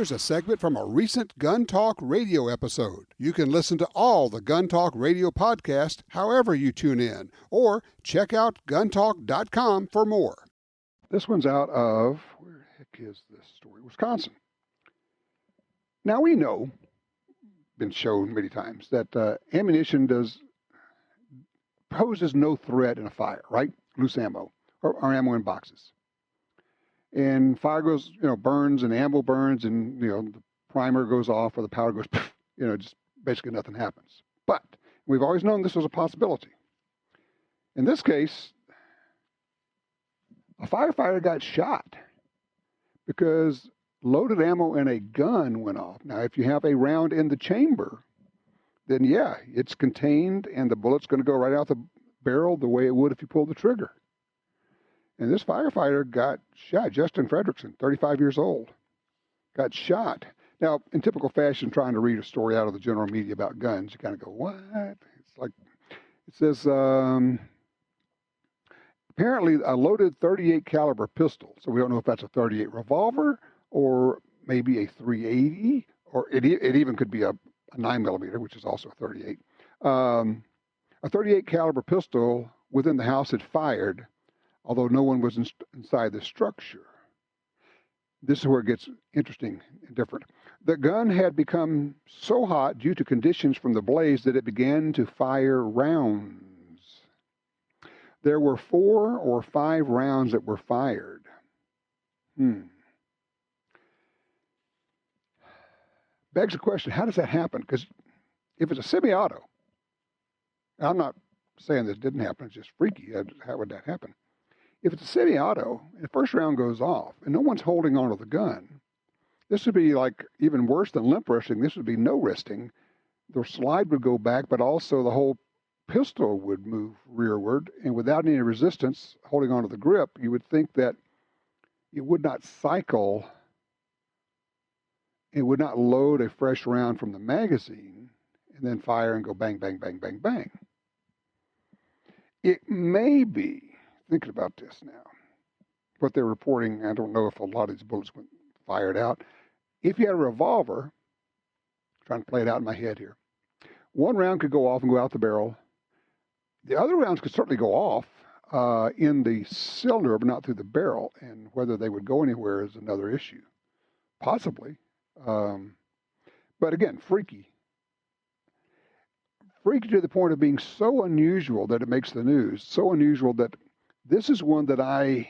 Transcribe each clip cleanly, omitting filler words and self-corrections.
Here's a segment from a recent Gun Talk radio episode. You can listen to all the Gun Talk radio podcasts however you tune in, or check out guntalk.com for more. This one's out of, where the heck is this story? Wisconsin. Now we know, been shown many times, that ammunition poses no threat in a fire, right? Loose ammo or ammo in boxes. And fire goes, burns and ammo burns and, the primer goes off or the powder goes, just basically nothing happens. But we've always known this was a possibility. In this case, a firefighter got shot because loaded ammo in a gun went off. Now, if you have a round in the chamber, then yeah, it's contained and the bullet's going to go right out the barrel the way it would if you pulled the trigger. And this firefighter got shot. Justin Fredrickson, 35 years old, got shot. Now, in typical fashion, trying to read a story out of the general media about guns, you kind of go, what? It's like, it says, apparently a loaded .38 caliber pistol. So we don't know if that's a .38 revolver or maybe a .380, or it even could be a 9mm, which is also a .38. A .38 caliber pistol within the house had fired, although no one was inside the structure. This is where it gets interesting and different. The gun had become so hot due to conditions from the blaze that it began to fire rounds. There were 4 or 5 rounds that were fired. Begs the question, how does that happen? Because if it's a semi-auto, I'm not saying this didn't happen, it's just freaky. How would that happen? If it's a semi-auto, and the first round goes off, and no one's holding onto the gun, this would be like even worse than limp wristing. This would be no wristing. The slide would go back, but also the whole pistol would move rearward, and without any resistance holding onto the grip, you would think that it would not cycle, it would not load a fresh round from the magazine and then fire and go bang, bang, bang, bang, bang. It may be, thinking about this now, what they're reporting, I don't know if a lot of these bullets went fired out. If you had a revolver, trying to play it out in my head here, one round could go off and go out the barrel. The other rounds could certainly go off in the cylinder, but not through the barrel. And whether they would go anywhere is another issue. Possibly. But again, freaky. Freaky to the point of being so unusual that it makes the news. So unusual that this is one that I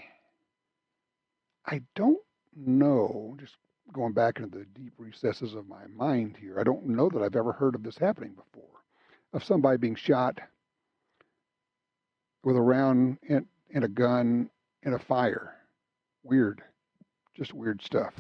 don't know, just going back into the deep recesses of my mind here, I don't know that I've ever heard of this happening before, of somebody being shot with a round in a gun in a fire. Weird. Just weird stuff.